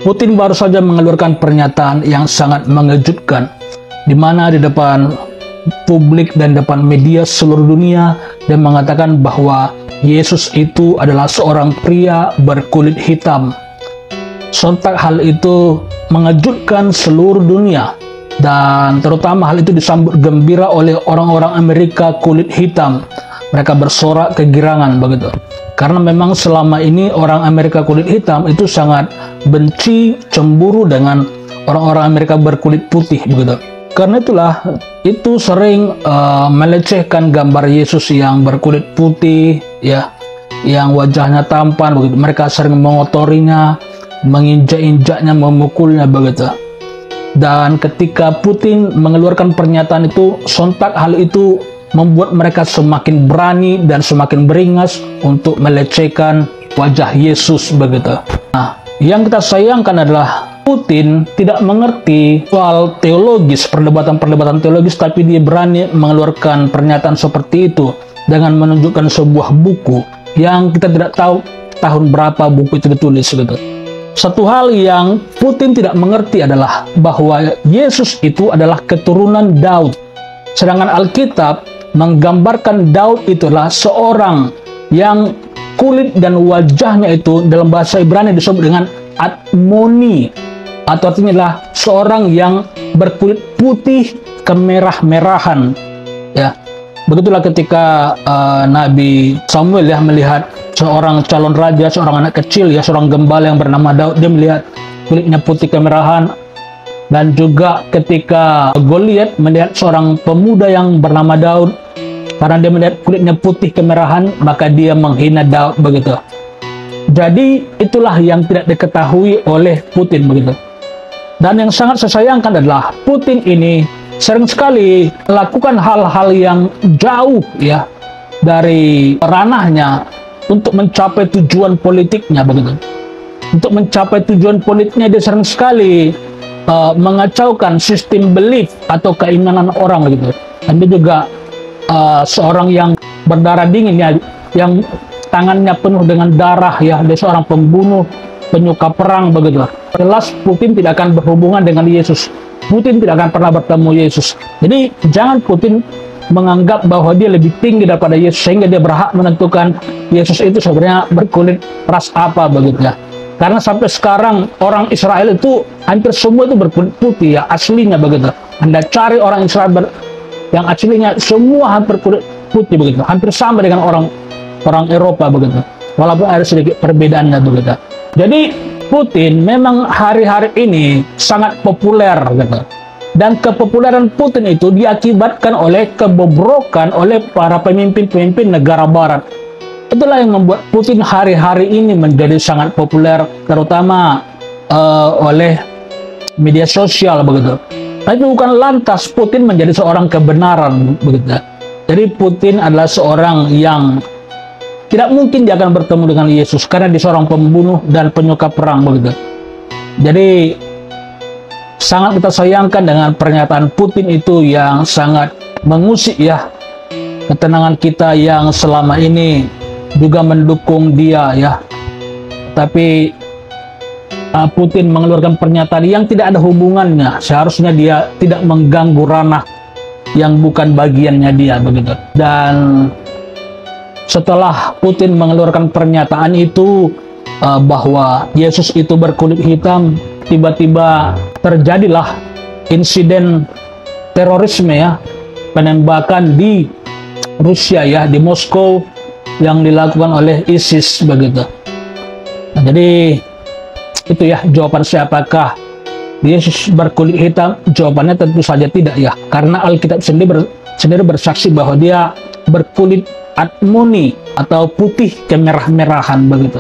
Putin baru saja mengeluarkan pernyataan yang sangat mengejutkan, di mana di depan publik dan depan media seluruh dunia dia mengatakan bahwa Yesus itu adalah seorang pria berkulit hitam. Sontak hal itu mengejutkan seluruh dunia, dan terutama hal itu disambut gembira oleh orang-orang Amerika kulit hitam. Mereka bersorak kegirangan begitu. Karena memang selama ini orang Amerika kulit hitam itu sangat benci, cemburu dengan orang-orang Amerika berkulit putih begitu. Karena itulah itu sering melecehkan gambar Yesus yang berkulit putih, ya, yang wajahnya tampan begitu. Mereka sering mengotorinya, menginjak-injaknya, memukulnya begitu. Dan ketika Putin mengeluarkan pernyataan itu, sontak hal itu membuat mereka semakin berani dan semakin beringas untuk melecehkan wajah Yesus begitu. Nah, yang kita sayangkan adalah Putin tidak mengerti soal teologis, perdebatan-perdebatan teologis, tapi dia berani mengeluarkan pernyataan seperti itu dengan menunjukkan sebuah buku yang kita tidak tahu tahun berapa buku itu ditulis gitu. Satu hal yang Putin tidak mengerti adalah bahwa Yesus itu adalah keturunan Daud. Sedangkan Alkitab menggambarkan Daud itulah seorang yang kulit dan wajahnya itu dalam bahasa Ibrani disebut dengan Admoni, atau artinya adalah seorang yang berkulit putih kemerah-merahan. Ya, begitulah ketika Nabi Samuel ya melihat seorang calon raja, seorang anak kecil ya, seorang gembala yang bernama Daud, dia melihat kulitnya putih kemerahan. Dan juga ketika Goliat melihat seorang pemuda yang bernama Daud, karena dia melihat kulitnya putih kemerahan, maka dia menghina Daud begitu. Jadi itulah yang tidak diketahui oleh Putin begitu. Dan yang sangat saya sayangkan adalah Putin ini sering sekali melakukan hal-hal yang jauh ya dari ranahnya untuk mencapai tujuan politiknya begitu. Untuk mencapai tujuan politiknya dia sering sekali mengacaukan sistem belief atau keimanan orang gitu. Dan dia juga seorang yang berdarah dingin ya, yang tangannya penuh dengan darah ya. Dia seorang pembunuh, penyuka perang begitu. Jelas Putin tidak akan berhubungan dengan Yesus. Putin tidak akan pernah bertemu Yesus. Jadi jangan Putin menganggap bahwa dia lebih tinggi daripada Yesus sehingga dia berhak menentukan Yesus itu sebenarnya berkulit ras apa begitu ya. Karena sampai sekarang orang Israel itu hampir semua itu berkulit putih ya, aslinya begitu. Anda cari orang Israel yang aslinya semua hampir kulit putih begitu, hampir sama dengan orang Eropa begitu. Walaupun ada sedikit perbedaannya begitu. Jadi Putin memang hari-hari ini sangat populer gitu. Dan kepopuleran Putin itu diakibatkan oleh kebobrokan oleh para pemimpin-pemimpin negara barat. Itulah yang membuat Putin hari-hari ini menjadi sangat populer, terutama oleh media sosial begitu. Tapi bukan lantas Putin menjadi seorang kebenaran begitu. Jadi Putin adalah seorang yang tidak mungkin dia akan bertemu dengan Yesus karena dia seorang pembunuh dan penyuka perang begitu. Jadi sangat kita sayangkan dengan pernyataan Putin itu yang sangat mengusik ya ketenangan kita yang selama ini juga mendukung dia ya. Tapi Putin mengeluarkan pernyataan yang tidak ada hubungannya. Seharusnya dia tidak mengganggu ranah yang bukan bagiannya dia begitu. Dan setelah Putin mengeluarkan pernyataan itu bahwa Yesus itu berkulit hitam, tiba-tiba terjadilah insiden terorisme ya, penembakan di Rusia ya, di Moskow yang dilakukan oleh ISIS begitu. Nah, jadi itu ya jawaban saya, apakah Yesus berkulit hitam? Jawabannya tentu saja tidak ya, karena Alkitab sendiri bersaksi bahwa dia berkulit Admoni atau putih kemerah-merahan begitu.